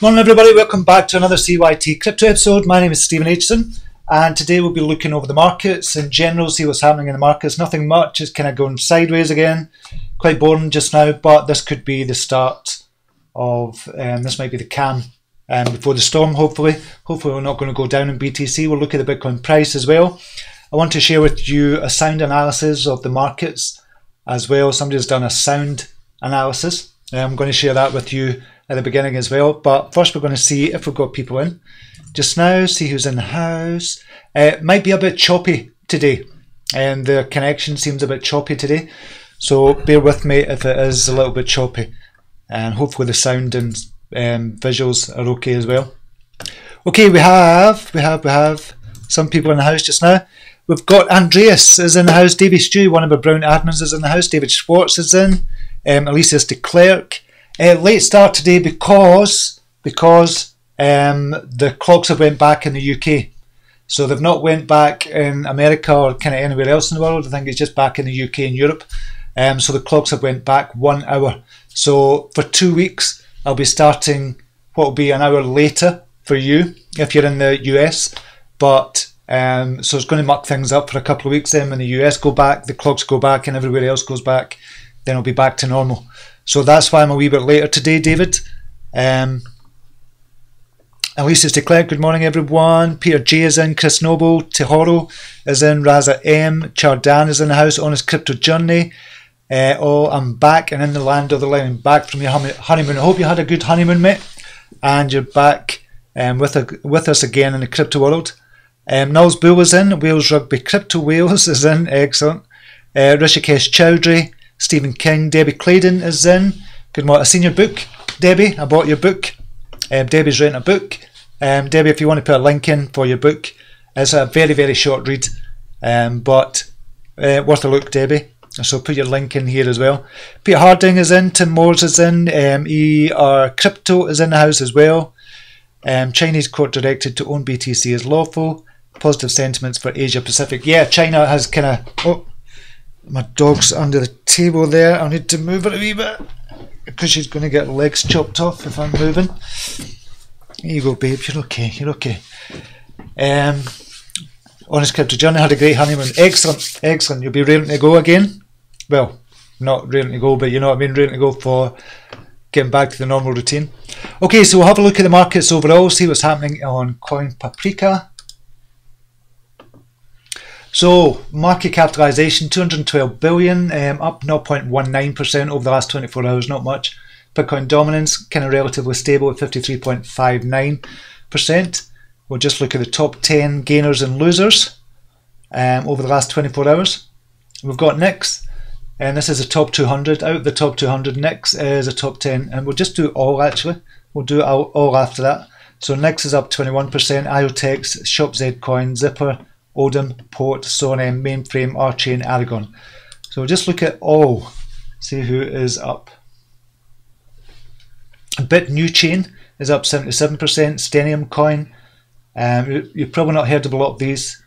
Morning everybody, welcome back to another CYT-Crypto episode. My name is Stephen Aitchison and today we'll be looking over the markets in general, see what's happening in the markets. Nothing much, it's kind of going sideways again. Quite boring just now, but this could be the start of, this might be the calm before the storm hopefully. Hopefully we're not going to go down in BTC. We'll look at the Bitcoin price as well. I want to share with you a sound analysis of the markets as well. Somebody's done a sound analysis. I'm going to share that with you at the beginning as well, but first we're going to see if we've got people in just now, see who's in the house. It might be a bit choppy today and the connection seems a bit choppy today, so bear with me if it is a little bit choppy, and hopefully the sound and visuals are okay as well. Okay, we have some people in the house just now. We've got Andreas is in the house, Davey Stew, one of our Brown admins, is in the house, David Schwartz is in, Alicia's de Klerk. Late start today because the clocks have went back in the UK. So they've not went back in America or kind of anywhere else in the world. I think it's just back in the UK and Europe. So the clocks have went back 1 hour. So for 2 weeks, I'll be starting what will be an hour later for you if you're in the US. But so it's going to muck things up for a couple of weeks. Then when the US go back, the clocks go back and everywhere else goes back, then it'll be back to normal. So that's why I'm a wee bit later today, David. Alicia de Klerk, good morning everyone. Peter J is in, Chris Noble, Tehoro is in, Raza M, Chardan is in the house, Honest Crypto Journey. I'm back and in the land of the living, back from your honeymoon. I hope you had a good honeymoon, mate, and you're back with us again in the crypto world. Niles Bull is in, Wales Rugby Crypto Wales is in, excellent. Rishikesh Chowdhury, Stephen King, Debbie Claydon is in. Good morning. I've seen your book, Debbie. I bought your book. Debbie's written a book. Debbie, if you want to put a link in for your book, it's a very, very short read, but worth a look, Debbie. So put your link in here as well. Peter Harding is in. Tim Moores is in. ER Crypto is in the house as well. Chinese court directed to own BTC is lawful. Positive sentiments for Asia Pacific. Yeah, China has kind of... Oh, my dog's under the table there. I need to move it a wee bit because she's going to get legs chopped off if I'm moving. Here you go, babe. You're okay. You're okay. Honest Crypto Journey had a great honeymoon. Excellent. Excellent. You'll be ready to go again. Well, not ready to go, but you know what I mean. Ready to go for getting back to the normal routine. Okay, so we'll have a look at the markets overall, see what's happening on Coin Paprika. So, market capitalization, 212 billion, up 0.19% over the last 24 hours, not much. Bitcoin dominance, kind of relatively stable at 53.59%. We'll just look at the top 10 gainers and losers over the last 24 hours. We've got NIX, and this is a top 200. Out of the top 200, NIX is a top 10, and we'll just do all actually. We'll do all after that. So, NIX is up 21%, IOTEX, ShopZ Coin, Zipper, Odin, Port, Sonem, Mainframe, Archain, Aragon. So we'll just look at all, see who is up. Bit New Chain is up 77%, Stenium Coin, you've probably not heard of a lot of these.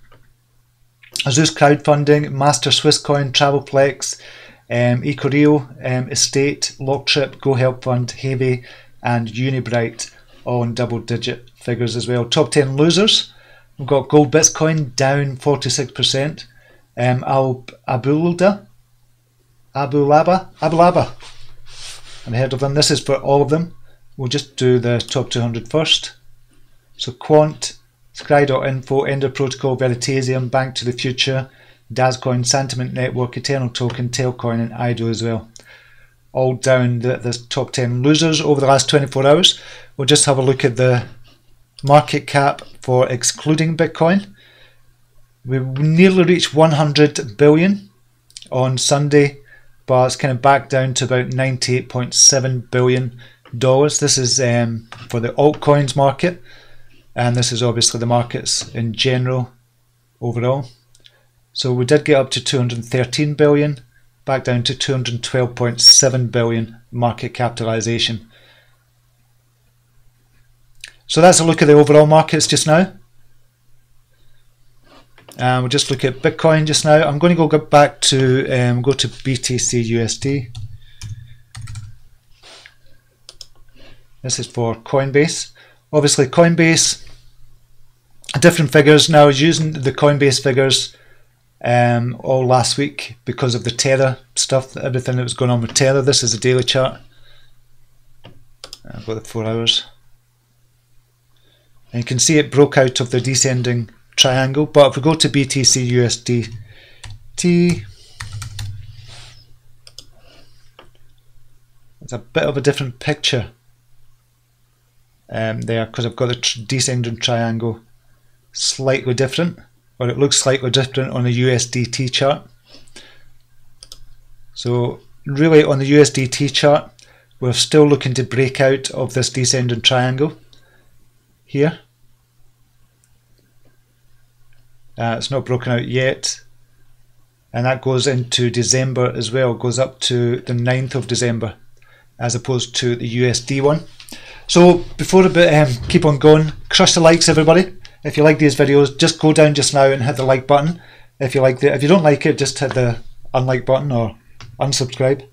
Azus Crowdfunding, Master Swiss Coin, Travelplex, Ecorio, Estate, Locktrip, Go Help Fund, Heavy, and Unibright, all in double digit figures as well. Top 10 losers. We've got Gold Bitcoin down 46%. Abulaba. I've heard of them. This is for all of them. We'll just do the top 200 first. So Quant, Scry.info, Ender Protocol, Veritasium, Bank to the Future, Dazcoin, Sentiment Network, Eternal Token, Tailcoin, and IDO as well. All down the top 10 losers over the last 24 hours. We'll just have a look at the market cap for excluding Bitcoin. We nearly reached 100 billion on Sunday, but it's kind of back down to about $98.7 billion. This is for the altcoins market, and this is obviously the markets in general overall. So we did get up to 213 billion, back down to 212.7 billion market capitalization. So that's a look at the overall markets just now. We'll just look at Bitcoin just now. I'm going to go back to go to BTC USD. This is for Coinbase. Obviously Coinbase, different figures. Now I was using the Coinbase figures all last week because of the Tether stuff, everything that was going on with Tether. This is a daily chart. I've got the 4 hours. And you can see it broke out of the descending triangle. But if we go to BTC USDT, it's a bit of a different picture there, because I've got the descending triangle slightly different, or it looks slightly different on the USDT chart. So really on the USDT chart, we're still looking to break out of this descending triangle here. It's not broken out yet, and that goes into December as well, goes up to the 9th of December as opposed to the USD one. So before I keep on going, crush the likes everybody. If you like these videos, just go down just now and hit the like button. If you don't like it, just hit the unlike button or unsubscribe.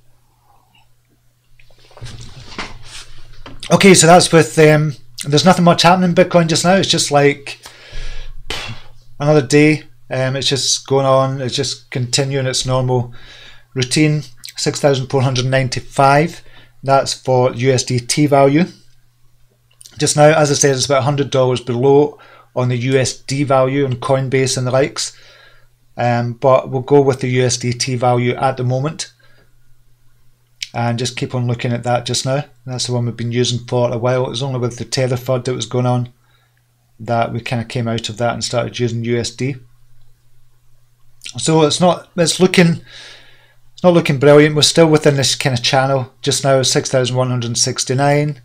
Okay, so that's with there's nothing much happening in Bitcoin just now. It's just like another day. It's just going on. It's just continuing its normal routine. 6,495. That's for USDT value. Just now, as I said, it's about $100 below on the USD value on Coinbase and the likes. But we'll go with the USDT value at the moment and just keep on looking at that just now. That's the one we've been using for a while. It was only with the Tether FUD that was going on that we kind of came out of that and started using USD. So it's not looking brilliant. We're still within this kind of channel. Just now 6,169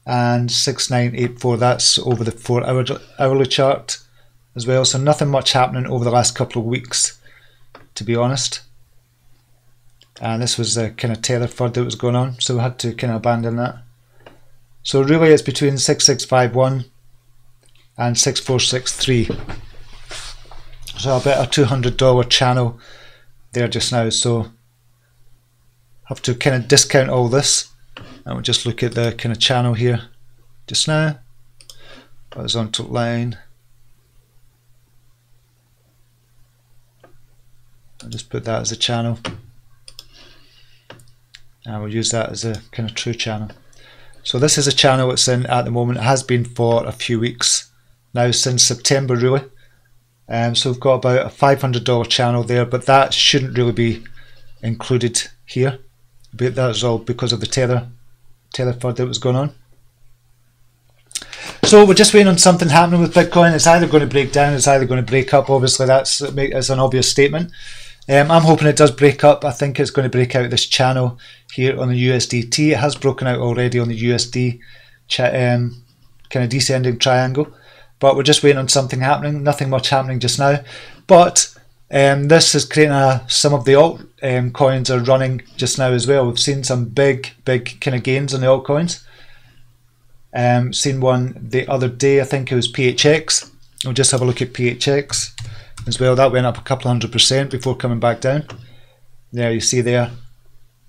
and 6,984. That's over the 4 hourly chart as well. So nothing much happening over the last couple of weeks, to be honest. And this was the kind of Tether FUD that was going on, so we had to kind of abandon that. So really it's between 6651 and 6463. So about a $200 channel there just now. So have to kind of discount all this, and we'll just look at the kind of channel here just now. Horizontal line. I'll just put that as a channel, and we'll use that as a kind of true channel. So this is a channel it's in at the moment. It has been for a few weeks now, since September really. So we've got about a $500 channel there, but that shouldn't really be included here. But that's all because of the Tether FUD that was going on. So we're just waiting on something happening with Bitcoin. It's either going to break down, it's either going to break up. Obviously that's an obvious statement. I'm hoping it does break up. I think it's going to break out this channel here on the USDT. It has broken out already on the USD kind of descending triangle, but we're just waiting on something happening. Nothing much happening just now, but this is creating some of the altcoins are running just now as well. We've seen some big kind of gains on the altcoins. Seen one the other day, I think it was PHX. We'll just have a look at PHX as well. That went up a couple 100% before coming back down. There you see there.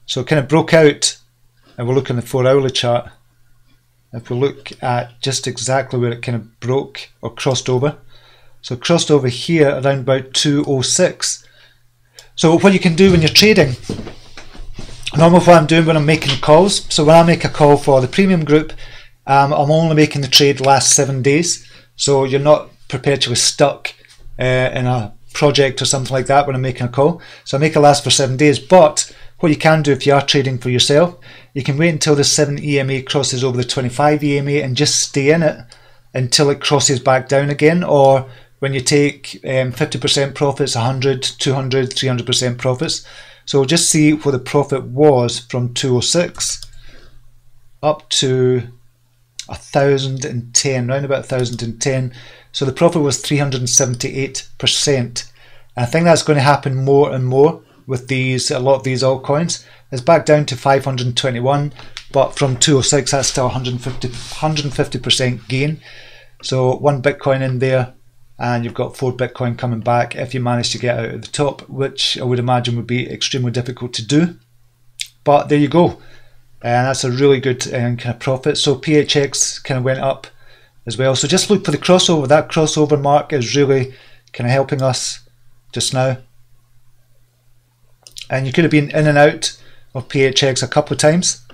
So it kind of broke out, and we'll look in the 4 hourly chart. If we look at just exactly where it kind of broke or crossed over. So it crossed over here around about 206. So what you can do when you're trading, normally what I'm doing when I'm making calls, so when I make a call for the premium group, I'm only making the trade last 7 days. So you're not perpetually stuck in a project or something like that when I'm making a call. So I make it last for 7 days. But what you can do if you are trading for yourself, you can wait until the 7 EMA crosses over the 25 EMA and just stay in it until it crosses back down again. Or when you take 50% profits, 100, 200, 300% profits. So we'll just see what the profit was from 206 up to 1,010, round about 1,010. So the profit was 378%. I think that's going to happen more and more with a lot of these altcoins. It's back down to 521, but from 206 that's still 150% gain. So 1 Bitcoin in there, and you've got 4 Bitcoin coming back if you manage to get out at the top, which I would imagine would be extremely difficult to do. But there you go. and that's a really good kind of profit. So PHX kind of went up as well. So just look for the crossover. That crossover mark is really kind of helping us just now. And you could have been in and out of PHX a couple of times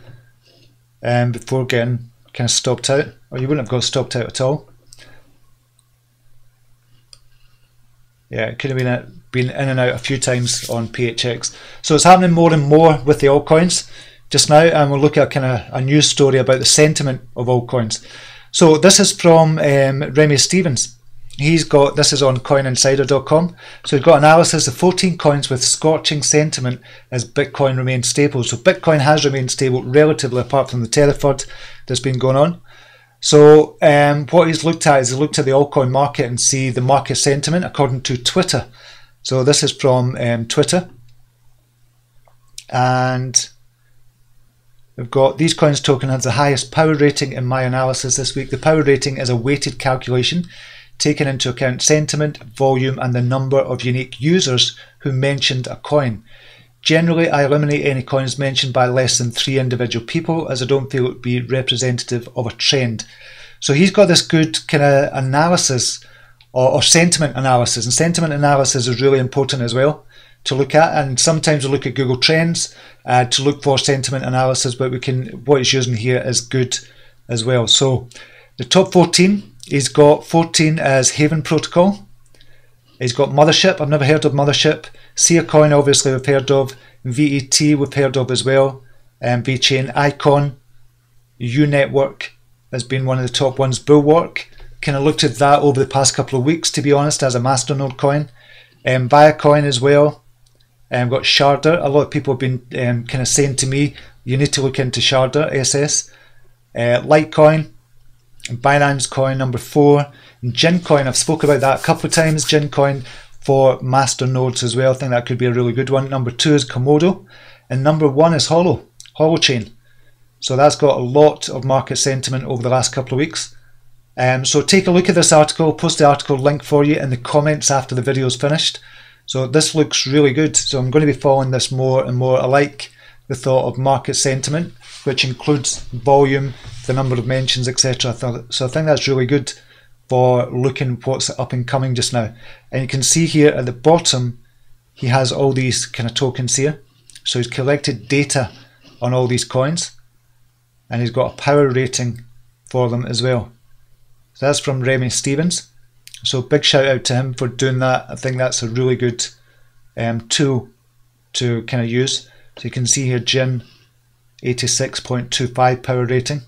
before getting kind of stopped out, or you wouldn't have got stopped out at all. Yeah, it could have been in and out a few times on PHX. So it's happening more and more with the altcoins just now, and we'll look at kind of a news story about the sentiment of altcoins. So this is from Remy Stevens. This is on coininsider.com. So he's got analysis of 14 coins with scorching sentiment as Bitcoin remains stable. So Bitcoin has remained stable relatively, apart from the Tether FUD that's been going on. So what he's looked at is he's looked at the altcoin market and see the market sentiment according to Twitter. So this is from Twitter. And we've got these coins token has the highest power rating in my analysis this week. The power rating is a weighted calculation taking into account sentiment, volume, and the number of unique users who mentioned a coin. Generally, I eliminate any coins mentioned by less than 3 individual people, as I don't feel it would be representative of a trend. So he's got this good kind of analysis or sentiment analysis, and sentiment analysis is really important as well to look at. And sometimes we look at Google Trends to look for sentiment analysis, but what he's using here is good as well. So the top 14. He's got 14 as Haven Protocol. He's got Mothership. I've never heard of Mothership. Sia Coin, obviously, we've heard of. VET, we've heard of as well. VChain, Icon, U-Network has been one of the top ones. Bulwark, kind of looked at that over the past couple of weeks, to be honest, as a masternode coin. Viacoin as well. Got Sharder. A lot of people have been kind of saying to me, you need to look into Sharder, SS. Litecoin. Binance Coin number 4, and Gincoin. I've spoke about that a couple of times. Gincoin for master nodes as well. I think that could be a really good one. Number 2 is Komodo, and number 1 is Holochain. So that's got a lot of market sentiment over the last couple of weeks. So take a look at this article. Post the article link for you in the comments after the video is finished. So this looks really good. So I'm going to be following this more and more. I like the thought of market sentiment, which includes volume, the number of mentions, etc. So I think that's really good for looking what's up and coming just now. And you can see here at the bottom, he has all these kind of tokens here. So he's collected data on all these coins, and he's got a power rating for them as well. So that's from Remy Stevens. So big shout out to him for doing that. I think that's a really good tool to kind of use. So you can see here Gin 86.25 power rating,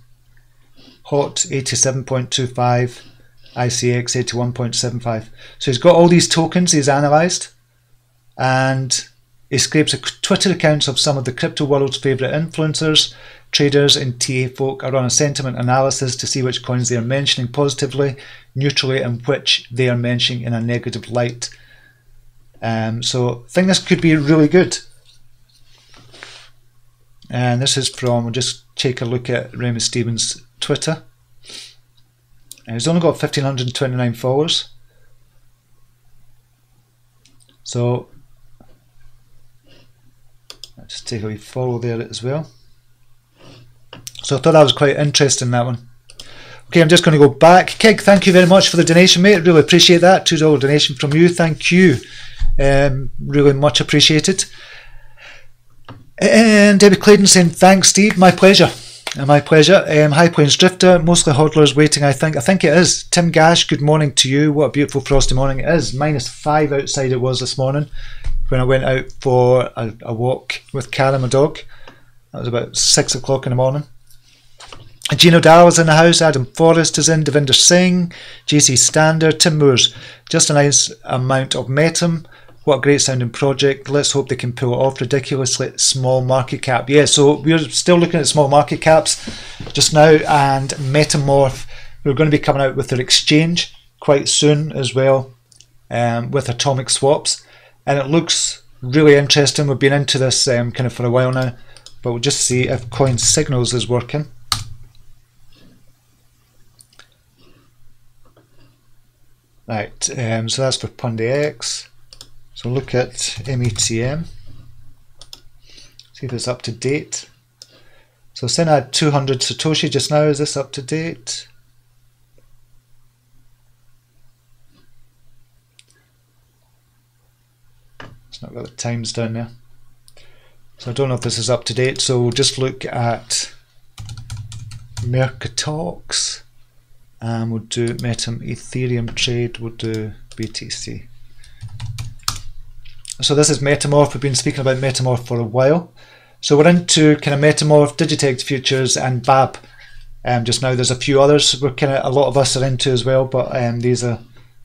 Hot 87.25, ICX 81.75. So he's got all these tokens he's analysed, and he scrapes Twitter accounts of some of the crypto world's favourite influencers, traders and TA folk are on a sentiment analysis to see which coins they are mentioning positively, neutrally, and which they are mentioning in a negative light. So I think this could be really good. And this is from, we'll just take a look at Remy Stevens' Twitter. And he's only got 1,529 followers. So let's take a wee follow there as well. So I thought that was quite interesting, that one. Okay, I'm just going to go back. Kig, thank you very much for the donation, mate. Really appreciate that. $2 donation from you. Thank you. Really much appreciated. And Debbie Clayton saying, thanks, Steve. My pleasure. My pleasure. High Plains Drifter, mostly hodlers waiting, I think. I think it is. Tim Gash, good morning to you. What a beautiful frosty morning it is. -5 outside it was this morning when I went out for a walk with Karen, my dog. That was about 6 o'clock in the morning. Gino Dahl is in the house, Adam Forrest is in, Devinder Singh, JC Standard, Tim Moores. Just a nice amount of Metum. What a great sounding project. Let's hope they can pull it off. Ridiculously small market cap. Yeah, so we're still looking at small market caps just now, and Metamorph, we're going to be coming out with their exchange quite soon as well, with atomic swaps, and it looks really interesting. We've been into this kind of for a while now, but we'll just see if Coin Signals is working. Right, so that's for PundiX. So look at METM, see if it's up to date. So saying I had 200 Satoshi just now. Is this up to date? It's not got the times down there. So I don't know if this is up to date. So we'll just look at Mercatox. And we'll do Ethereum trade. We'll do BTC. So this is Metamorph. We've been speaking about Metamorph for a while. So we're into kind of Metamorph, Digitex futures, and BABB. Just now, there's a few others. We're kind of a lot of us are into as well, but these are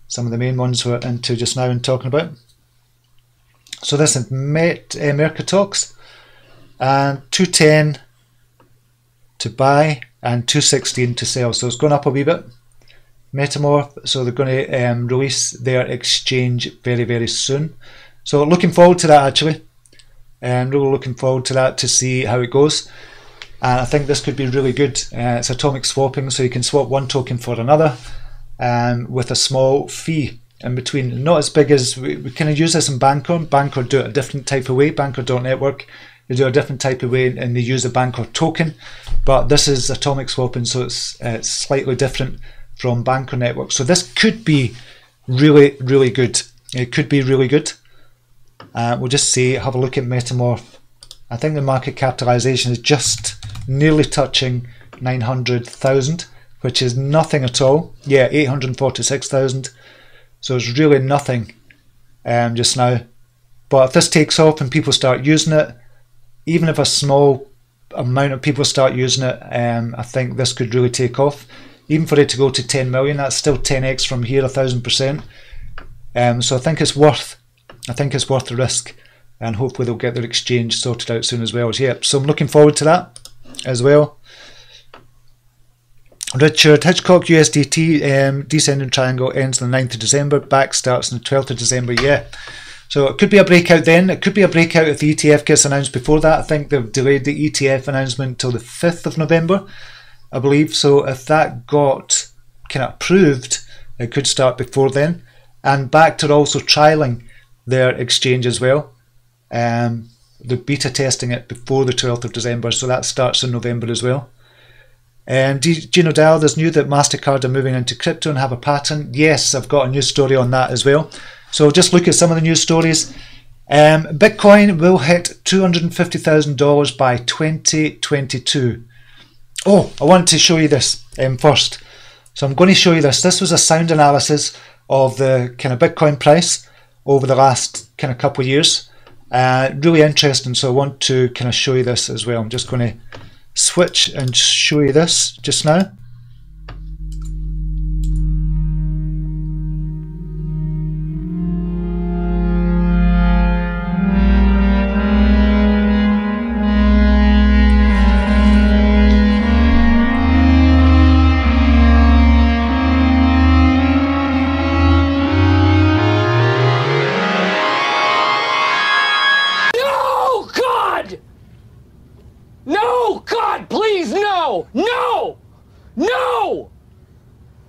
some of the main ones we're into just now and talking about. So this is Mercatox, and 210 to buy and 216 to sell. So it's gone up a wee bit. Metamorph. So they're going to release their exchange very, very soon. So looking forward to that actually, and really looking forward to that to see how it goes. And I think this could be really good. It's atomic swapping, so you can swap one token for another with a small fee in between. Not as big as, we kind of use this in Bancor. Bancor do it a different type of way. Bancor.network, they do a different type of way and they use a Bancor token. But this is atomic swapping, so it's slightly different from Bancor network. So this could be really, really good. It could be really good. We'll just see, have a look at Metamorph. I think the market capitalization is just nearly touching 900,000, which is nothing at all. Yeah, 846,000. So it's really nothing just now. But if this takes off and people start using it, even if a small amount of people start using it, I think this could really take off. Even for it to go to 10 million, that's still 10x from here, 1,000%. So I think it's worth the risk, and hopefully they'll get their exchange sorted out soon as well. Yeah, so I'm looking forward to that as well. Richard Hitchcock, USDT, descending triangle ends on the 9th of December, back starts on the 12th of December, yeah. So it could be a breakout then. It could be a breakout if the ETF gets announced before that. I think they've delayed the ETF announcement until the 5th of November, I believe. So if that got kind of approved, it could start before then. And BACT are also trialing their exchange as well. They're beta testing it before the 12th of December, so that starts in November as well. And Gino Dow, there's news that MasterCard are moving into crypto and have a patent. Yes, I've got a news story on that as well. So just look at some of the news stories. Bitcoin will hit $250,000 by 2022. Oh, I wanted to show you this first. So I'm going to show you this. This was a sound analysis of the kind of Bitcoin price over the last kind of couple of years. Really interesting, so I want to kind of show you this as well. I'm just going to switch and show you this just now. No! God, please, no! No! No!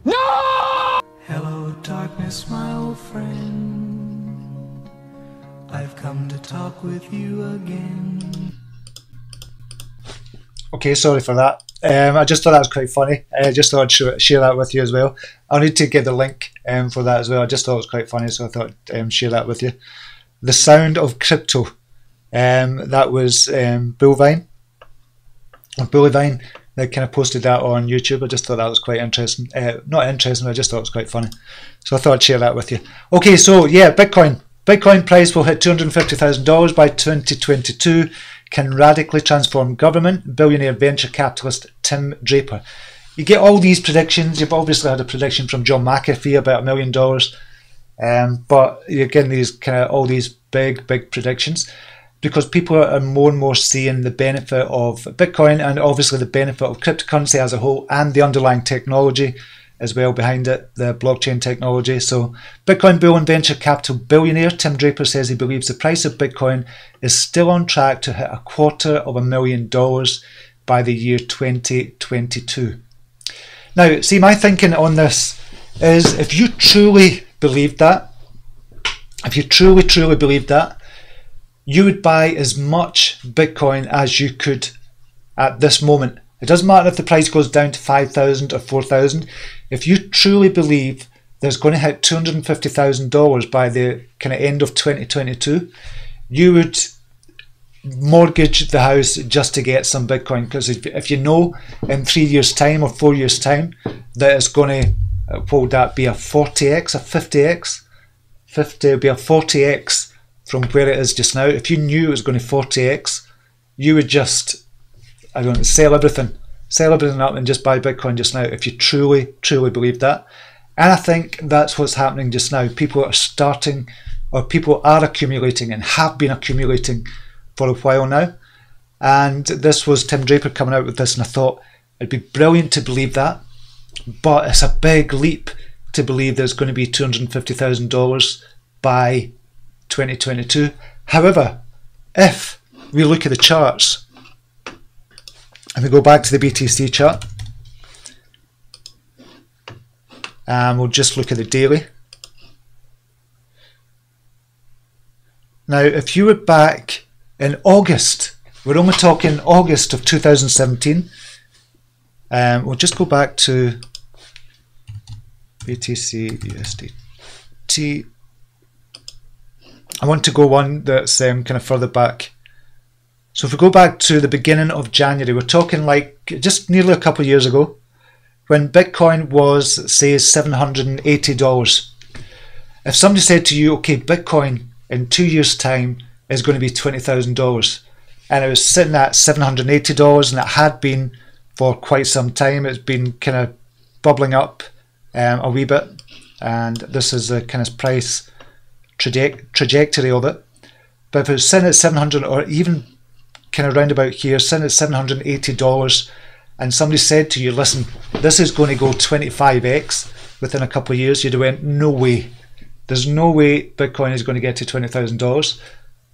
No! Hello, darkness, my old friend. I've come to talk with you again. Okay, sorry for that. I just thought that was quite funny. I just thought I'd share that with you as well. I'll need to get the link for that as well. I just thought it was quite funny, so I thought I'd share that with you. The sound of crypto. That was Bullvine. Bullvine, they kind of posted that on YouTube. I just thought that was quite interesting. Not interesting, but I just thought it was quite funny. So I thought I'd share that with you. Okay, so yeah, Bitcoin. Bitcoin price will hit $250,000 by 2022. Can radically transform government. Billionaire venture capitalist Tim Draper. You get all these predictions. You've obviously had a prediction from John McAfee about $1 million. But you're getting these kind of all these big predictions, because people are more and more seeing the benefit of Bitcoin and obviously the benefit of cryptocurrency as a whole and the underlying technology as well behind it, the blockchain technology. So Bitcoin bull and venture capital billionaire Tim Draper says he believes the price of Bitcoin is still on track to hit $250,000 by the year 2022. Now, see, my thinking on this is, if you truly believed that, if you truly believed that, you would buy as much Bitcoin as you could at this moment. It doesn't matter if the price goes down to 5,000 or 4,000. If you truly believe there's going to hit $250,000 by the kind of end of 2022, you would mortgage the house just to get some Bitcoin, because if you know in 3 years time or 4 years time that it's going to, what would that be, a 40x, a 50x? 50 would be a 40x from where it is just now. If you knew it was going to 40x, you would just, I don't know, sell everything up and just buy Bitcoin just now, if you truly believe that. And I think that's what's happening just now. People are starting, or people are accumulating and have been accumulating for a while now. And this was Tim Draper coming out with this, and I thought it'd be brilliant to believe that, but it's a big leap to believe there's going to be $250,000 by 2022. However, if we look at the charts and we go back to the BTC chart, and we'll just look at the daily. Now, if you were back in August, we're only talking August of 2017, we'll just go back to BTC USDT. I want to go one that's kind of further back. So if we go back to the beginning of January, we're talking like just nearly a couple of years ago, when Bitcoin was, say, $780. If somebody said to you, okay, Bitcoin in 2 years' time is going to be $20,000, and it was sitting at $780, and it had been for quite some time, it's been kind of bubbling up a wee bit, and this is the kind of price trajectory of it. But if it was sitting at 700, or even kind of round about here, sitting at $780, and somebody said to you, listen, this is going to go 25x within a couple of years, you'd have went, no way. There's no way Bitcoin is going to get to $20,000.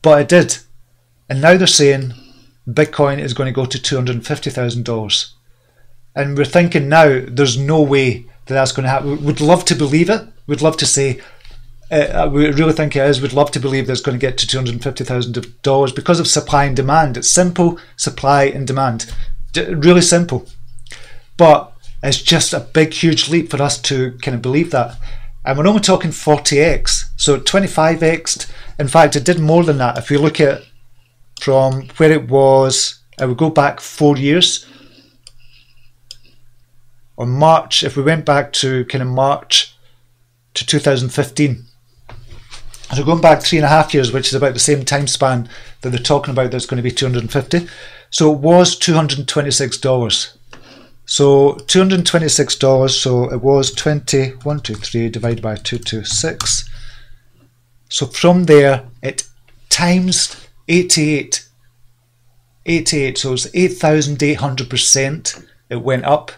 But it did. And now they're saying Bitcoin is going to go to $250,000. And we're thinking now, there's no way that that's going to happen. We'd love to believe it. We'd love to say, we really think it is. We'd love to believe that it's going to get to $250,000 because of supply and demand. It's simple, supply and demand. Really simple. But it's just a big, huge leap for us to kind of believe that. And we're only talking 40x, so 25x. In fact, it did more than that. If we look at from where it was, I would go back 4 years. Or March, if we went back to kind of March to 2015. So going back 3.5 years, which is about the same time span that they're talking about, that's going to be 250. So it was $226. So $226, so it was 123 divided by 226. So from there, it times 88. 88, so it's 8,800% it went up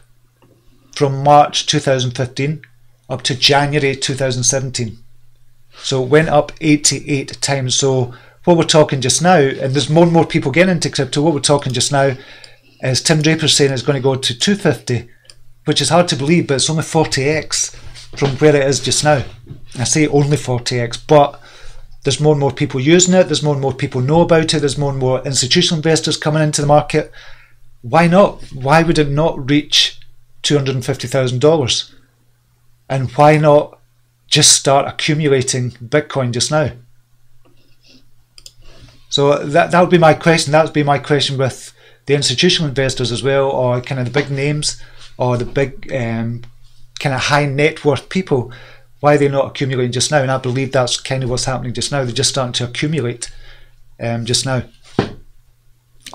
from March 2015 up to January 2017. So it went up 88 times. So what we're talking just now, and there's more and more people getting into crypto, what we're talking just now is Tim Draper saying it's going to go to 250, which is hard to believe, but it's only 40x from where it is just now. I say only 40x, but there's more and more people using it, there's more and more people know about it, there's more and more institutional investors coming into the market. Why not? Why would it not reach $250,000? And why not just start accumulating Bitcoin just now? So that would be my question. That would be my question with the institutional investors as well, or kind of the big names, or the big kind of high net worth people. Why are they not accumulating just now? And I believe that's kind of what's happening just now. They're just starting to accumulate just now.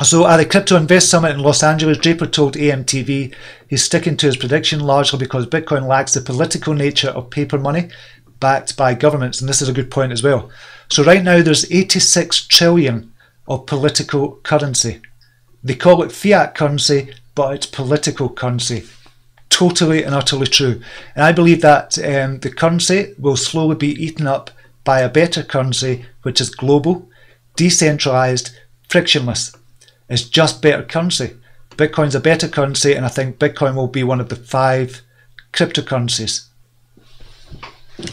So at the Crypto Invest Summit in Los Angeles, Draper told AMTV he's sticking to his prediction largely because Bitcoin lacks the political nature of paper money backed by governments. And this is a good point as well. So right now there's 86 trillion of political currency. They call it fiat currency, but it's political currency. Totally and utterly true. And I believe that the currency will slowly be eaten up by a better currency, which is global, decentralized, frictionless. It's just better currency. Bitcoin's a better currency, and I think Bitcoin will be one of the 5 cryptocurrencies.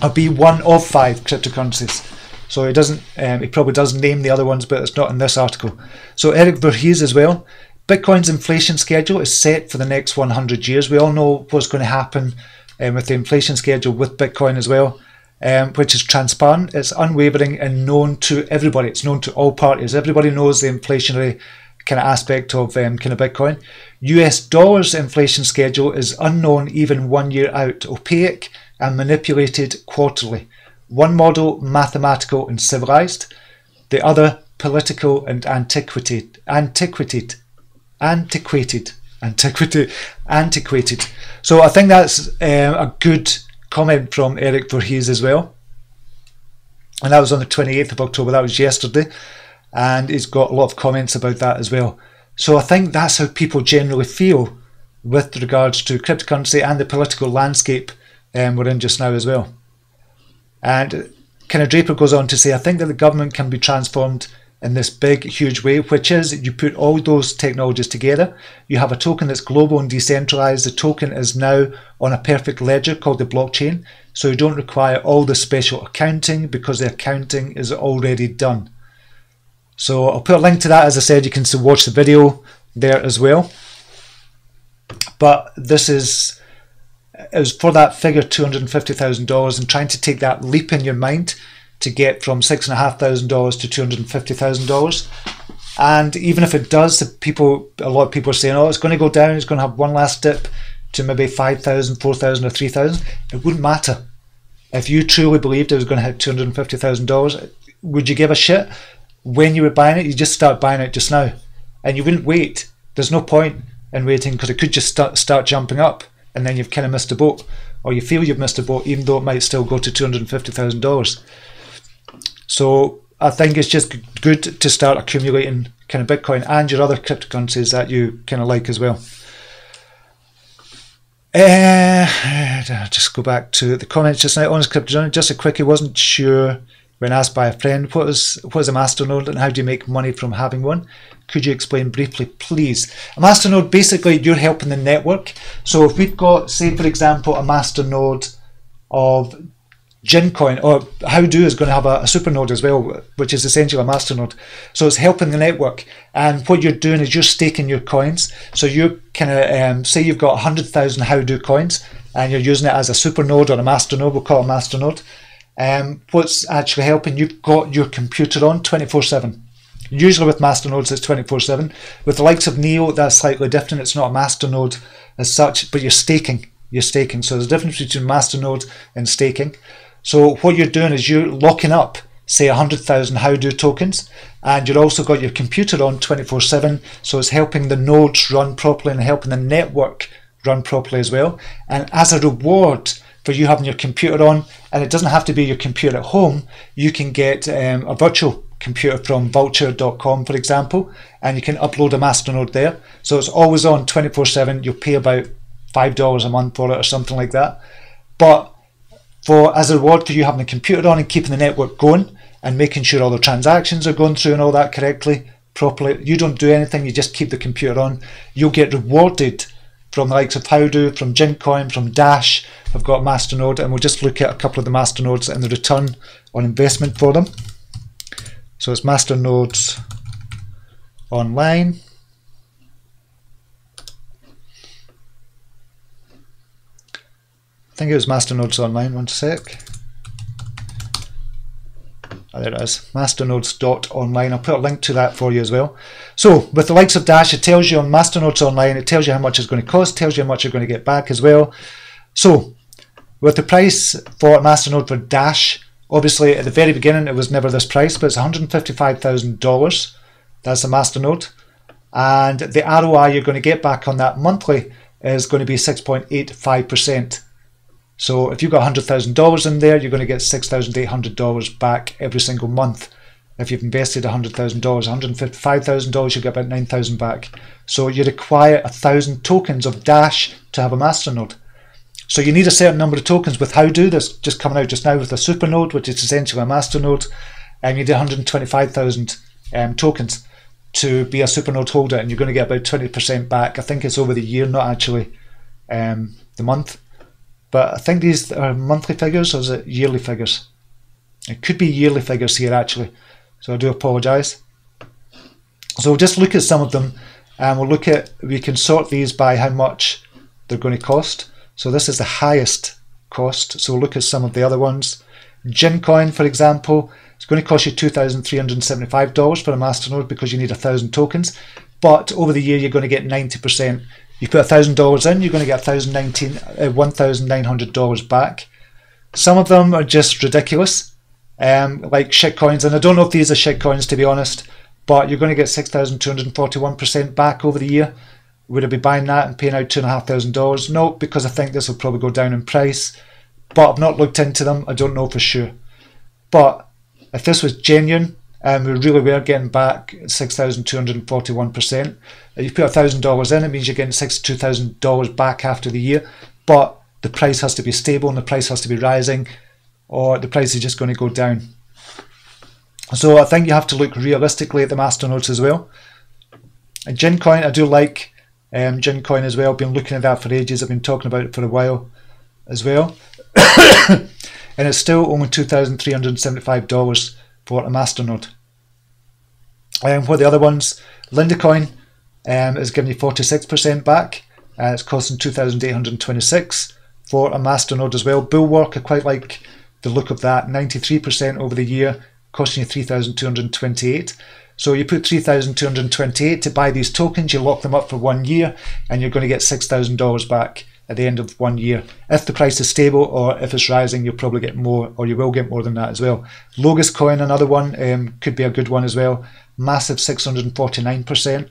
Or be one of 5 cryptocurrencies. So he doesn't. He probably does name the other ones, but it's not in this article. So Eric Voorhees as well. Bitcoin's inflation schedule is set for the next 100 years. We all know what's going to happen with the inflation schedule with Bitcoin as well, which is transparent, it's unwavering and known to everybody. It's known to all parties. Everybody knows the inflationary kind of aspect of kind of Bitcoin. US dollars inflation schedule is unknown even 1 year out, opaque and manipulated quarterly. One model mathematical and civilized, the other political and antiquated. So I think that's a good comment from Eric Voorhees as well, and that was on the 28th of October, that was yesterday, and he's got a lot of comments about that as well. So I think that's how people generally feel with regards to cryptocurrency and the political landscape we're in just now as well. And kind of Draper goes on to say, I think that the government can be transformed in this big, huge way, which is you put all those technologies together. You have a token that's global and decentralized. The token is now on a perfect ledger called the blockchain. So you don't require all the special accounting because the accounting is already done. So I'll put a link to that. As I said, you can still watch the video there as well. But this is, it was for that figure, $250,000, and trying to take that leap in your mind to get from $6,500 to $250,000. And even if it does, a lot of people are saying, oh, it's going to go down, it's going to have one last dip to maybe 5,000, 4,000 or 3,000. It wouldn't matter. If you truly believed it was going to hit $250,000, would you give a shit? When you were buying it, you just start buying it just now. And you wouldn't wait. There's no point in waiting, because it could just start jumping up, and then you've kind of missed a boat. Or you feel you've missed a boat, even though it might still go to $250,000. So I think it's just good to start accumulating kind of Bitcoin and your other cryptocurrencies that you kind of like as well. Just go back to the comments just now. Honest Crypto Journey, just a quickie, wasn't sure when asked by a friend, what is a masternode and how do you make money from having one? Could you explain briefly, please? A masternode, basically you're helping the network. So if we've got, say for example, a masternode of Gincoin, or Howdo is going to have a supernode as well, which is essentially a masternode. So it's helping the network, and what you're doing is you're staking your coins. So you kind of say you've got 100,000 Howdo coins and you're using it as a supernode or a masternode. We'll call it a masternode. What's actually helping, you've got your computer on 24/7. Usually with masternodes it's 24/7. With the likes of Neo, that's slightly different. It's not a masternode as such, but you're staking. So there's a difference between masternode and staking. So what you're doing is you're locking up, say 100,000 Howdo tokens, and you've also got your computer on 24/7. So it's helping the nodes run properly and helping the network run properly as well. And as a reward for you having your computer on, and it doesn't have to be your computer at home, you can get a virtual computer from vulture.com, for example, and you can upload a masternode there. So it's always on 24/7. You'll pay about $5 a month for it or something like that. But as a reward for you having a computer on and keeping the network going and making sure all the transactions are going through and all that correctly, properly, you don't do anything, you just keep the computer on, you'll get rewarded from the likes of Howdo, from Gincoin, from Dash. I've got a masternode, and we'll just look at a couple of the masternodes and the return on investment for them. So it's masternodes online. I think it was masternodes online, one sec. Oh, there it is, masternodes.online. I'll put a link to that for you as well. So with the likes of Dash, it tells you on masternodes online, it tells you how much it's going to cost, tells you how much you're going to get back as well. So with the price for a masternode for Dash, obviously at the very beginning it was never this price, but it's $155,000. That's a masternode, and the ROI you're going to get back on that monthly is going to be 6.85%. So if you've got $100,000 in there, you're going to get $6,800 back every single month. If you've invested $100,000, $155,000, you get about $9,000 back. So you require 1,000 tokens of Dash to have a masternode. So you need a certain number of tokens. With Howdo, that's just coming out just now with a supernode, which is essentially a masternode, and you need 125,000 tokens to be a supernode holder, and you're going to get about 20% back. I think it's over the year, not actually the month. But I think these are monthly figures, or is it yearly figures? It could be yearly figures here actually, so I do apologise. So we'll just look at some of them and we can sort these by how much they're going to cost. So this is the highest cost. So we'll look at some of the other ones. Gincoin, for example, it's going to cost you $2,375 for a masternode because you need 1,000 tokens. But over the year, you're going to get 90%. You put $1,000 in, you're going to get $1,900 back. Some of them are just ridiculous, like shitcoins. And I don't know if these are shitcoins, to be honest, but you're going to get 6,241% back over the year. Would I be buying that and paying out $2,500? No, because I think this will probably go down in price. But I've not looked into them. I don't know for sure. But if this was genuine, we really were getting back 6,241%. If you put $1,000 in, it means you're getting $62,000 back after the year. But the price has to be stable and the price has to be rising, or the price is just going to go down. So I think you have to look realistically at the masternodes as well. And Gincoin, I do like Gincoin as well. I've been looking at that for ages. I've been talking about it for a while as well. And it's still only $2,375 for a masternode. For the other ones, Lindacoin is giving you 46% back. It's costing $2,826 for a masternode as well. Bulwark, I quite like the look of that. 93% over the year, costing you $3,228. So you put $3,228 to buy these tokens, you lock them up for 1 year, and you're going to get $6,000 back at the end of 1 year. If the price is stable or if it's rising, you'll probably get more, or you will get more than that as well. Logos Coin, another one, could be a good one as well. Massive 649%.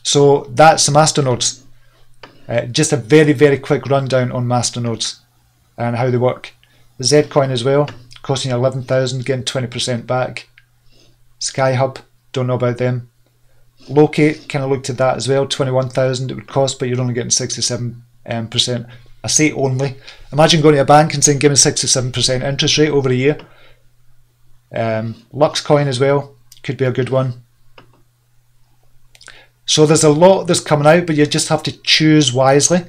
So that's the masternodes. Just a very, very quick rundown on masternodes and how they work. Zcoin as well, costing you 11,000, getting 20% back. Skyhub, don't know about them. Locate, kind of looked at that as well, 21,000 it would cost, but you're only getting 67%. I say only. Imagine going to a bank and saying give me 67% interest rate over a year. Luxcoin as well, could be a good one. So there's a lot that's coming out, but you just have to choose wisely.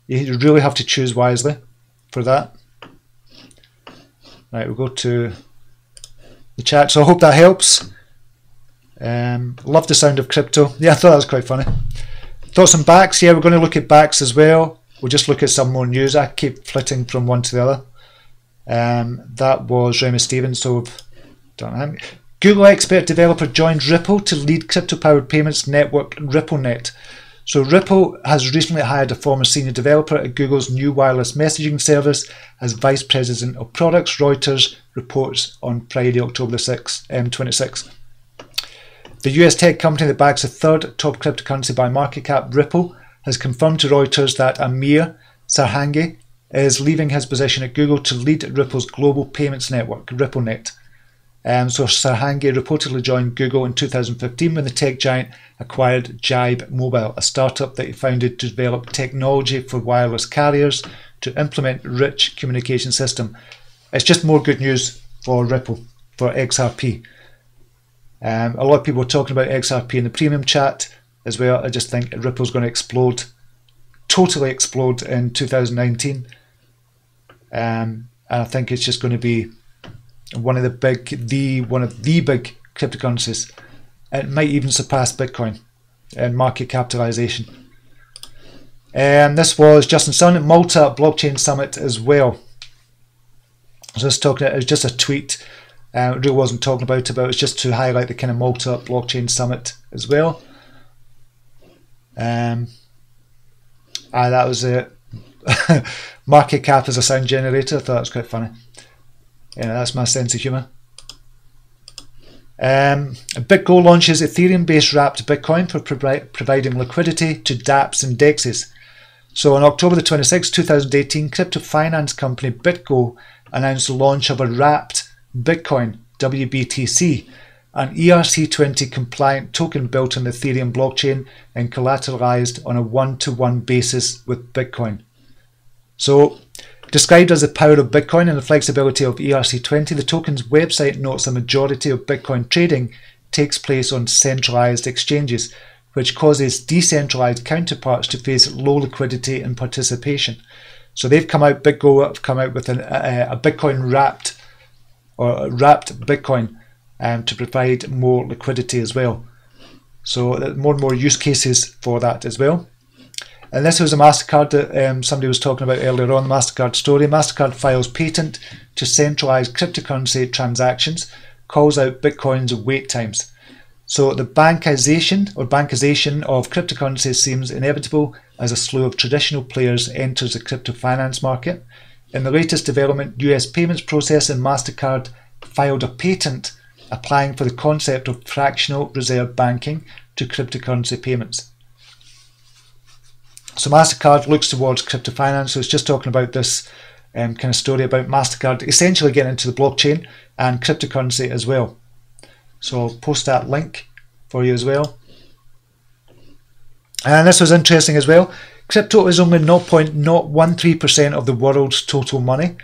You really have to choose wisely for that. Right, we'll go to the chat. So I hope that helps. Love the sound of crypto. Yeah, I thought that was quite funny. Thoughts on backs? Yeah, we're going to look at backs as well. We'll just look at some more news. I keep flitting from one to the other. That was Remy Stevens. So don't know. Google expert developer joined Ripple to lead crypto-powered payments network RippleNet. So Ripple has recently hired a former senior developer at Google's new wireless messaging service as vice president of products. Reuters reports on Friday, October 26th. The US tech company that backs the third top cryptocurrency by market cap, Ripple, has confirmed to Reuters that Amir Sarhangi is leaving his position at Google to lead Ripple's global payments network, RippleNet. So Sarhangi reportedly joined Google in 2015 when the tech giant acquired Jibe Mobile, a startup that he founded to develop technology for wireless carriers to implement rich communication system. It's just more good news for Ripple, for XRP. A lot of people are talking about XRP in the premium chat as well. I just think Ripple's going to explode, totally explode in 2019. And I think it's just going to be one of the big cryptocurrencies. It might even surpass Bitcoin in market capitalization. This was Justin Sun at Malta Blockchain Summit as well. I was talking. It was just a tweet. It really wasn't talking about it, but it was just to highlight the kind of Malta Blockchain Summit as well. That was it. Market cap as a sound generator. I thought that was quite funny. Yeah, that's my sense of humour. BitGo launches Ethereum-based wrapped Bitcoin for providing liquidity to dApps indexes. So on October the 26th, 2018, crypto finance company BitGo announced the launch of a wrapped Bitcoin, WBTC, an ERC20 compliant token built on the Ethereum blockchain and collateralized on a one-to-one basis with Bitcoin. So, described as the power of Bitcoin and the flexibility of ERC20, the token's website notes a majority of Bitcoin trading takes place on centralized exchanges, which causes decentralized counterparts to face low liquidity and participation. So they've come out, BitGo have come out with a Bitcoin wrapped Bitcoin to provide more liquidity as well. So more and more use cases for that as well. And this was a MasterCard that somebody was talking about earlier on, the MasterCard story. MasterCard files patent to centralize cryptocurrency transactions, calls out Bitcoin's wait times. So the bankization of cryptocurrencies seems inevitable as a slew of traditional players enters the crypto finance market. In the latest development, US payments processor MasterCard filed a patent applying for the concept of fractional reserve banking to cryptocurrency payments. So MasterCard looks towards crypto finance. So it's just talking about this kind of story about MasterCard essentially getting into the blockchain and cryptocurrency as well. So I'll post that link for you as well. And this was interesting as well. Crypto is only 0.013% of the world's total money.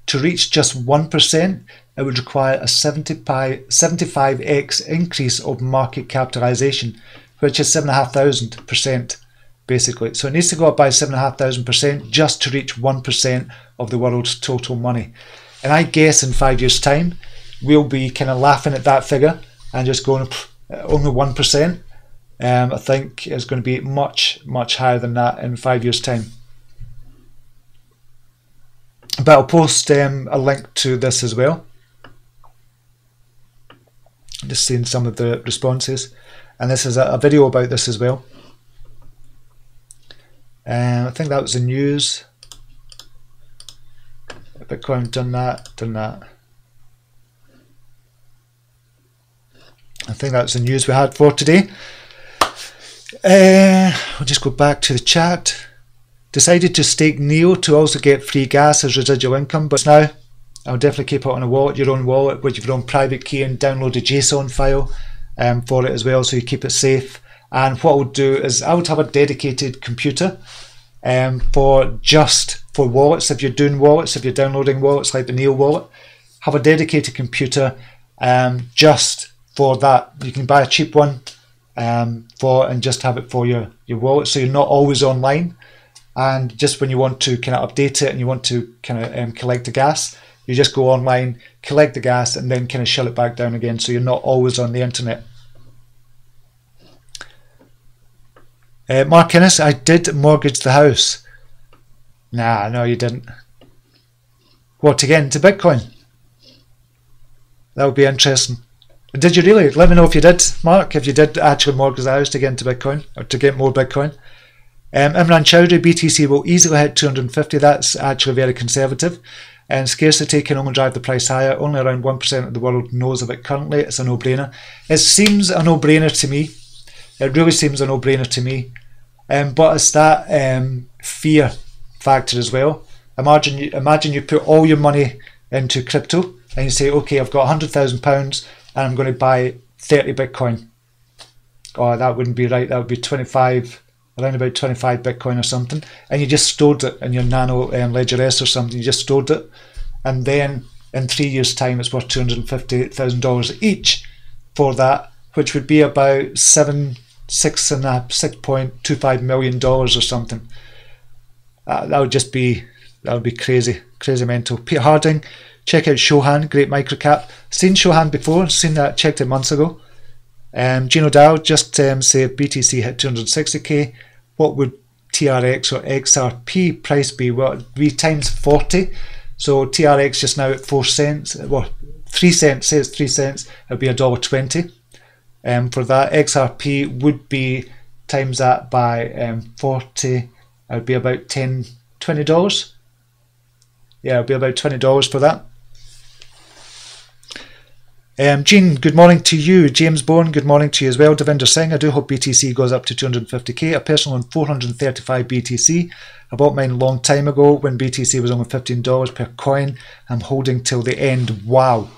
To reach just 1%, it would require a 75x increase of market capitalization, which is 7,500%. Basically, so it needs to go up by 7,500% just to reach 1% of the world's total money. And I guess in 5 years' time, we'll be kind of laughing at that figure and just going only 1%. I think it's going to be much higher than that in 5 years' time. But I'll post a link to this as well. Just seeing some of the responses, and this is a video about this as well. I think that was the news. Bitcoin done that. I think that was the news we had for today. We'll just go back to the chat. Decided to stake Neo to also get free gas as residual income, but now I'll definitely keep it on a wallet, your own wallet, with your own private key, and download a JSON file for it as well, so you keep it safe. And what I would do is I would have a dedicated computer for wallets. If you're doing wallets, if you're downloading wallets like the Neo wallet, have a dedicated computer just for that. You can buy a cheap one and just have it for your wallet, so you're not always online. And just when you want to kind of update it and you want to kind of collect the gas, you just go online, collect the gas, and then kind of shut it back down again, so you're not always on the internet. Mark Innes, I did mortgage the house. Nah, no you didn't. What, to get into Bitcoin? That would be interesting. Did you really? Let me know if you did, Mark, if you did actually mortgage the house to get into Bitcoin, or to get more Bitcoin. Imran Chowdhury, BTC will easily hit 250. That's actually very conservative. And scarcity can only drive the price higher. Only around 1% of the world knows of it currently. It's a no-brainer. It seems a no-brainer to me. It really seems a no-brainer to me. But it's that fear factor as well. Imagine you put all your money into crypto and you say, okay, I've got £100,000 and I'm going to buy 30 Bitcoin. Oh, that wouldn't be right. That would be around about 25 Bitcoin or something. And you just stored it in your Nano Ledger S or something. You just stored it. And then in 3 years' time, it's worth $250,000 each for that, which would be about $6.25 million or something. That would be crazy mental. Peter Harding, check out Shohan, great microcap. Seen Shohan before, checked it months ago. Gino Dow just say if BTC hit 260k, what would TRX or XRP price be? Well, it'd be times 40. So TRX just now at 4 cents, well 3 cents, say it's 3 cents, it'd be $1.20. For that, XRP would be times that by 40, it would be about $20. Yeah, it would be about $20 for that. Jean, good morning to you. James Bourne, good morning to you as well. Devinder Singh, I do hope BTC goes up to 250k. I personally own 435 BTC. I bought mine a long time ago when BTC was only $15 per coin. I'm holding till the end. Wow.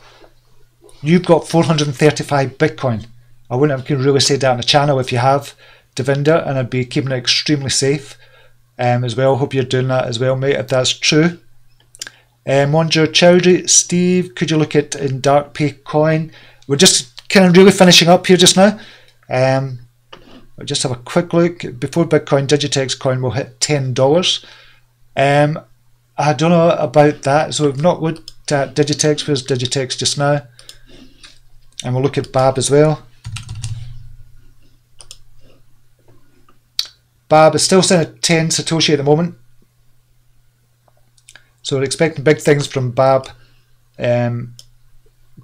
You've got 435 Bitcoin. I wouldn't have really said that on the channel if you have, Devinder, and I'd be keeping it extremely safe as well. Hope you're doing that as well, mate, if that's true. Monjo Chowdhury, Steve, could you look at in Dark Pay Coin? We're just kind of really finishing up here just now. I'll just have a quick look. Before Bitcoin, Digitex coin will hit $10. I don't know about that, so we've not looked at Digitex. Where's Digitex just now? And we'll look at BABB as well. BABB is still sitting at 10 Satoshi at the moment. So we're expecting big things from BABB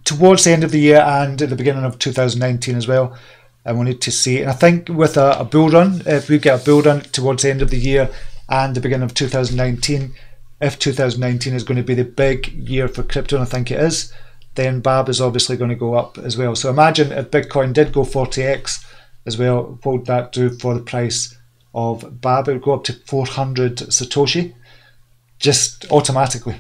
towards the end of the year and at the beginning of 2019 as well. And we'll need to see. And I think with a bull run, if we get a bull run towards the end of the year and the beginning of 2019, if 2019 is going to be the big year for crypto, and I think it is, then BABB is obviously going to go up as well. So imagine if Bitcoin did go 40x as well, what would that do for the price of BABB? It would go up to 400 Satoshi, just automatically.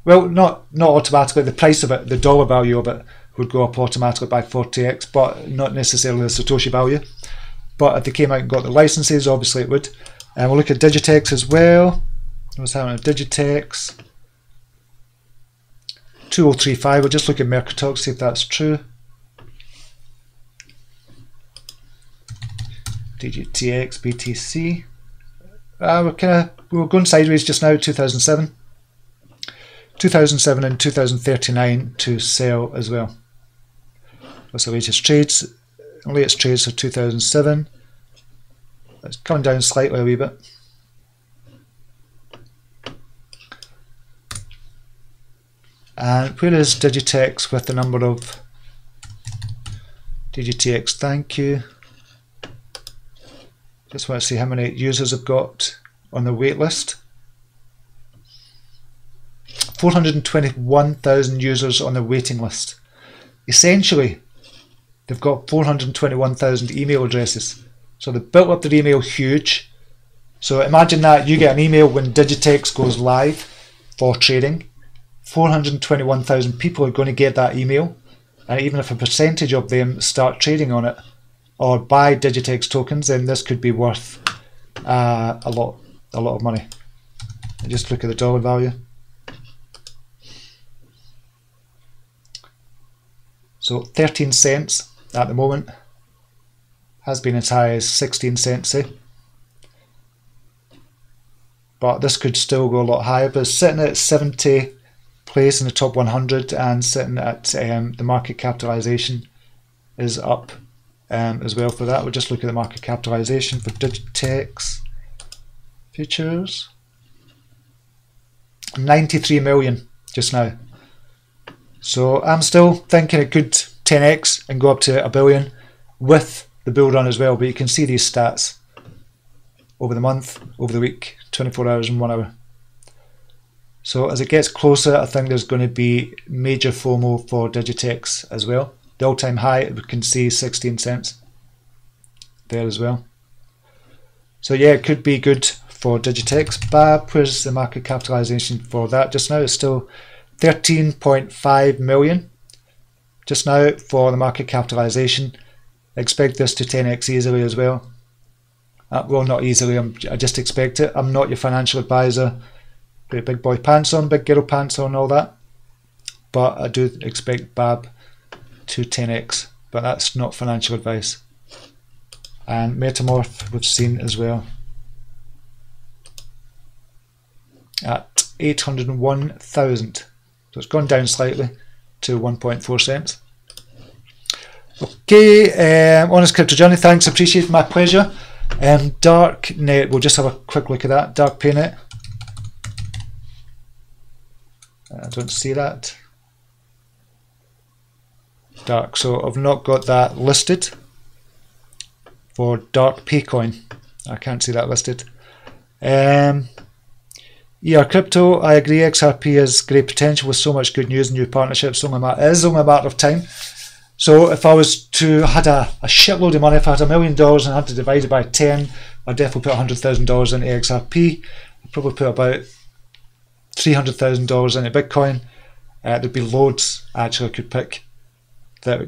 Well, not automatically, the price of it, the dollar value of it, would go up automatically by 40x, but not necessarily the Satoshi value. But if they came out and got the licenses, obviously it would. And we'll look at Digitex as well. What's happening at Digitex? 2035. We'll just look at Mercatalk, see if that's true. DGTX, BTC. We're going sideways just now. 2007 and 2039 to sell as well. What's the latest trades? The latest trades for 2007. It's coming down slightly a wee bit. And where is Digitex with the number of DGTX? Thank you. Just want to see how many users have got on the wait list. 421,000 users on the waiting list. Essentially, they've got 421,000 email addresses. So they've built up their email huge. So imagine that you get an email when Digitex goes live for trading. 421,000 people are going to get that email. And even if a percentage of them start trading on it or buy Digitex tokens, then this could be worth a lot of money. And just look at the dollar value. So 13 cents at the moment, has been as high as 16 cents, say. But this could still go a lot higher, but it's sitting at 70 place in the top 100 and sitting at the market capitalization is up as well for that. We'll just look at the market capitalization for Digitex futures. 93 million just now. So I'm still thinking it could 10x and go up to a billion with the bull run as well, but you can see these stats over the month, over the week, 24 hours and 1 hour. So as it gets closer, I think there's going to be major FOMO for Digitex as well. The all-time high, we can see 16 cents there as well. So yeah, it could be good for Digitex. BABB, where's the market capitalization for that just now? It's still 13.5 million just now for the market capitalization. Expect this to 10x easily as well. Well, not easily, I just expect it. I'm not your financial advisor. Put big boy pants on, big girl pants on, all that. But I do expect BABB to 10x, but that's not financial advice. And Metamorph we've seen as well at 801,000. So it's gone down slightly to 1.4 cents. Okay, Honest Crypto Journey, thanks, appreciate, my pleasure. Darknet, we'll just have a quick look at that. Dark Paynet. I don't see that. Dark, so I've not got that listed for Dark Paycoin. I can't see that listed. ER Crypto, I agree, XRP has great potential with so much good news and new partnerships. It is only a matter of time. So if I was to had a shitload of money, if I had $1 million and had to divide it by 10, I'd definitely put $100,000 into XRP. I'd probably put about $300,000 into Bitcoin. There'd be loads actually I could pick that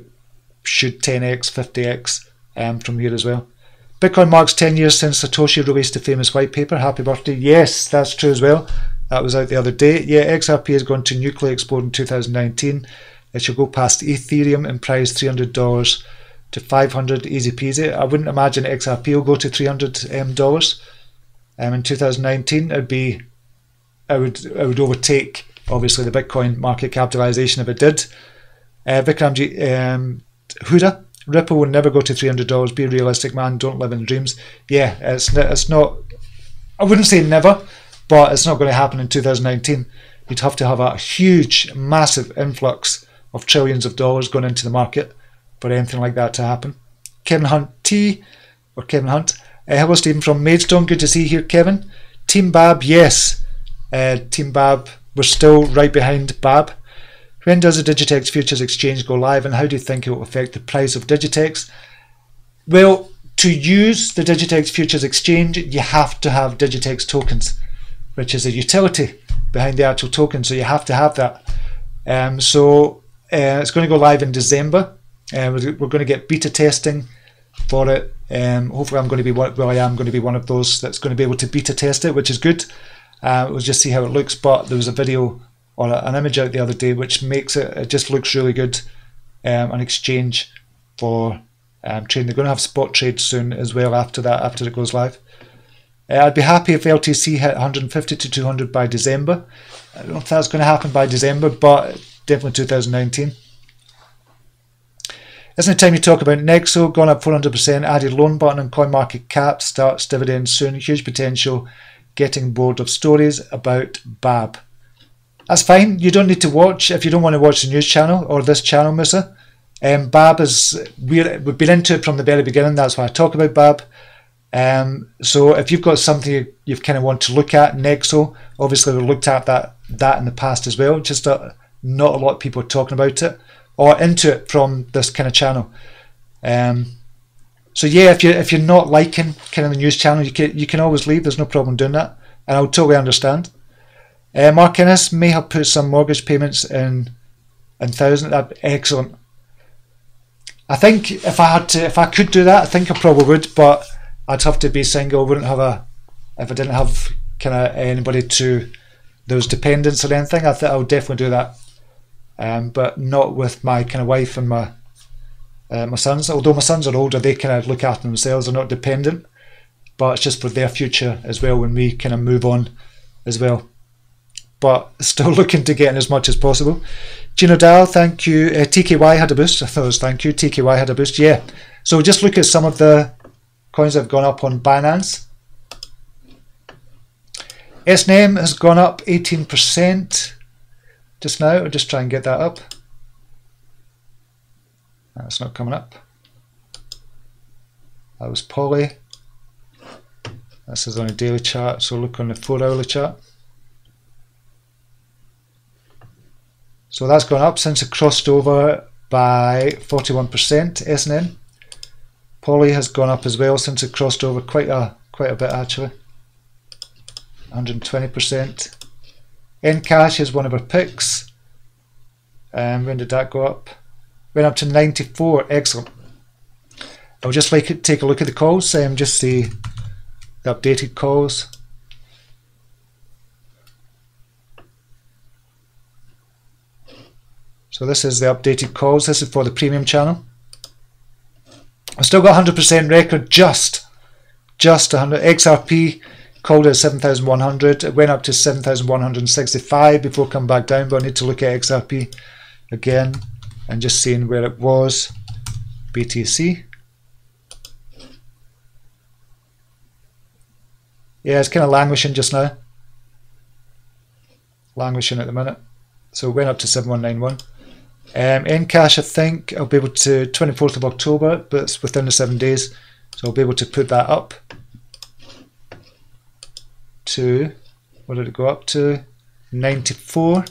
should 10x, 50x from here as well. Bitcoin marks 10 years since Satoshi released the famous white paper. Happy birthday. Yes, that's true as well. That was out the other day. Yeah, XRP is going to nuclear explode in 2019. It should go past Ethereum in price $300 to 500, easy peasy. I wouldn't imagine XRP will go to $300 in 2019. It would overtake obviously the Bitcoin market capitalization if it did. Vikramji Huda, Ripple will never go to $300. Be realistic, man. Don't live in dreams. Yeah, it's not. I wouldn't say never, but it's not going to happen in 2019. You'd have to have a huge, massive influx of trillions of dollars going into the market for anything like that to happen. Kevin Hunt T, or Kevin Hunt. Hello, Stephen from Maidstone. Good to see you here, Kevin. Team BABB, yes. Team BABB, we're still right behind BABB. When does the Digitex Futures Exchange go live, and how do you think it will affect the price of Digitex? Well, to use the Digitex Futures Exchange, you have to have Digitex tokens, which is a utility behind the actual token, so you have to have that. It's going to go live in December. We're going to get beta testing for it. Hopefully I am going to be one of those that's going to be able to beta test it, which is good. We'll just see how it looks, but there was a video or an image out the other day which makes it just looks really good. An exchange for trading. They're going to have spot trades soon as well after that, after it goes live. I'd be happy if LTC hit 150 to 200 by December. I don't know if that's going to happen by December, but definitely 2019. Isn't it time you talk about Nexo? Gone up 400%, added loan button on CoinMarketCap, starts dividends soon, huge potential, getting bored of stories about BABB. That's fine, you don't need to watch, if you don't want to watch the news channel or this channel, Musa. BABB is, we've been into it from the very beginning, that's why I talk about BABB. So if you've got something you've kind of want to look at, Nexo, obviously we've looked at that in the past as well, just not a lot of people are talking about it or into it from this kind of channel. So yeah, if you're not liking kind of the news channel, you can always leave, there's no problem doing that, and I'll totally understand. Mark Innes may have put some mortgage payments in 1,000. That'd be excellent. I think if I could do that, I think I probably would, but I'd have to be single. Wouldn't have if I didn't have kind of anybody to those dependents or anything. I think I would definitely do that, but not with my kind of wife and my sons. Although my sons are older, they kind of look after themselves. They're not dependent, but it's just for their future as well when we kind of move on as well. But still looking to get in as much as possible. Gino Dal, thank you. TKY had a boost. I thought it was thank you. TKY had a boost. Yeah. So just look at some of the coins that have gone up on Binance. SNM has gone up 18% just now. I'll just try and get that up. That's not coming up. That was Poly. This is on a daily chart, so look on the 4-hourly chart. So that's gone up since it crossed over by 41%, SNN. Poly has gone up as well since it crossed over quite a bit actually. 120%. Encash is one of our picks. When did that go up? Went up to 94, excellent. I'll just take a look at the calls, just see the updated calls. So this is the updated calls. This is for the premium channel. I've still got 100% record, just 100. XRP called it 7,100. It went up to 7,165 before coming back down, but I need to look at XRP again and just seeing where it was. BTC. Yeah, it's kind of languishing just now. Languishing at the minute. So it went up to 7191. Encash, I think I'll be able to 24th of October, but it's within the 7 days, so I'll be able to put that up to, what did it go up to? 94.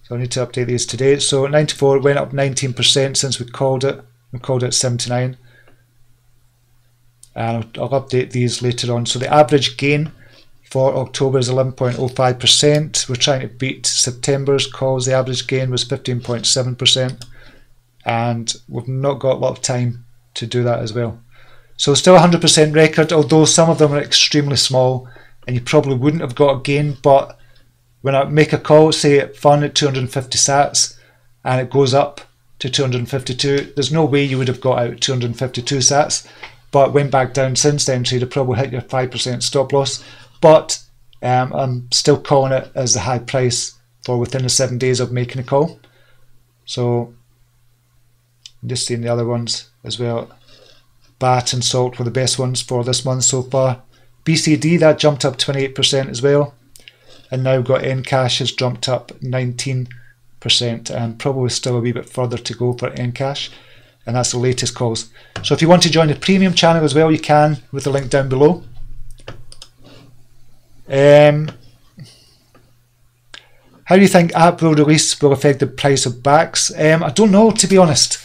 So I need to update these today. So 94 went up 19% since we called it. We called it 79, and I'll update these later on. So the average gain for October is 11.05%. We're trying to beat September's calls. The average gain was 15.7%, and we've not got a lot of time to do that as well. So still 100% record, although some of them are extremely small and you probably wouldn't have got a gain. But when I make a call, say at fun at 250 sats and it goes up to 252, there's no way you would have got out 252 sats, but went back down since then, so you'd have probably hit your 5% stop loss. But I'm still calling it as the high price for within the 7 days of making a call. So just seeing the other ones as well. BAT and SALT were the best ones for this month so far. BCD, that jumped up 28% as well. And now we've got Encash has jumped up 19%, and probably still a wee bit further to go for Encash. And that's the latest calls. So if you want to join the premium channel as well, you can with the link down below. How do you think app will release will affect the price of backs? I don't know, to be honest.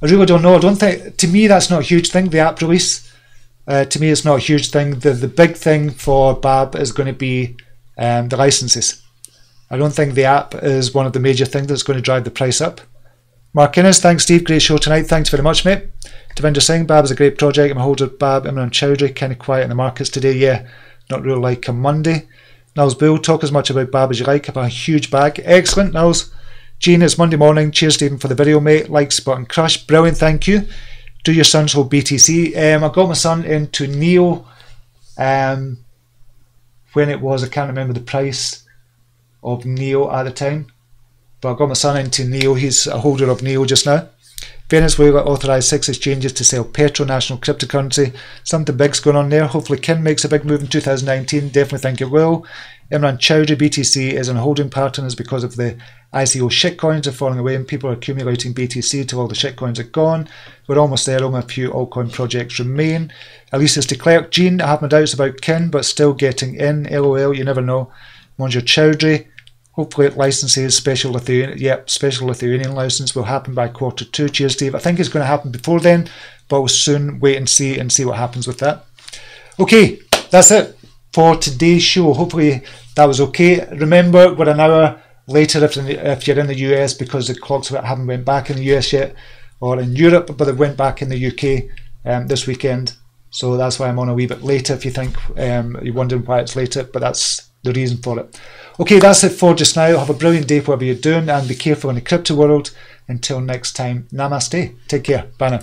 I really don't know. I don't think, to me, that's not a huge thing, the app release. To me, it's not a huge thing. The big thing for BABB is going to be the licenses. I don't think the app is one of the major things that's going to drive the price up. Mark Innes, thanks Steve, great show tonight. Thanks very much, mate. Devinder Singh, BABB is a great project. I'm a holder of BABB. Imran Chowdhury, kind of quiet in the markets today. Yeah, not really like a Monday. Niles Bull, talk as much about BABB as you like. Have a huge bag. Excellent, Niles. Gene, it's Monday morning. Cheers, Stephen, for the video, mate. Likes button crush. Brilliant, thank you. Do your sons hold BTC? I got my son into Neo when it was, I can't remember the price of Neo at the time, but I got my son into Neo. He's a holder of Neo just now. Venezuela authorised 6 exchanges to sell Petro, national cryptocurrency. Something big's going on there. Hopefully Kin makes a big move in 2019. Definitely think it will. Imran Chowdhury, BTC is in a holding pattern is because of the ICO shitcoins are falling away and people are accumulating BTC till all the shitcoins are gone. We're almost there, only a few altcoin projects remain. Elisa's de Klerk, Gene, I have my doubts about Kin, but still getting in. LOL, you never know. Monjo Chowdhury, hopefully it licenses special Lithuanian, special Lithuanian license will happen by Q2. Cheers, Steve. I think it's going to happen before then, but we'll soon wait and see what happens with that. Okay, that's it for today's show. Hopefully that was okay. Remember, we're an hour later if you're in the US because the clocks haven't went back in the US yet, or in Europe, but they went back in the UK this weekend. So that's why I'm on a wee bit later if you think you're wondering why it's later, but that's the reason for it. Okay, that's it for just now. Have a brilliant day whatever you're doing and be careful in the crypto world. Until next time, namaste. Take care. Bye now.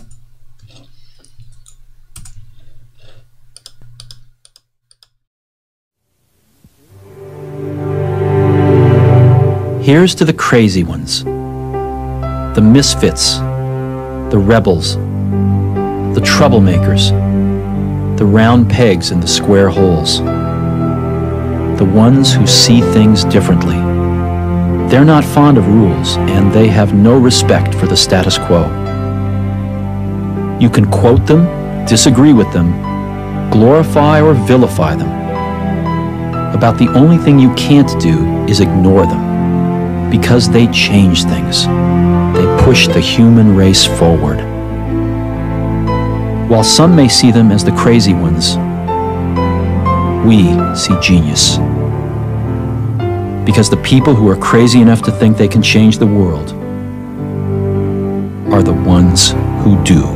Here's to the crazy ones, the misfits, the rebels, the troublemakers, the round pegs in the square holes, the ones who see things differently. They're not fond of rules, and they have no respect for the status quo. You can quote them, disagree with them, glorify or vilify them. About the only thing you can't do is ignore them. Because they change things. They push the human race forward. While some may see them as the crazy ones, we see genius. Because the people who are crazy enough to think they can change the world are the ones who do.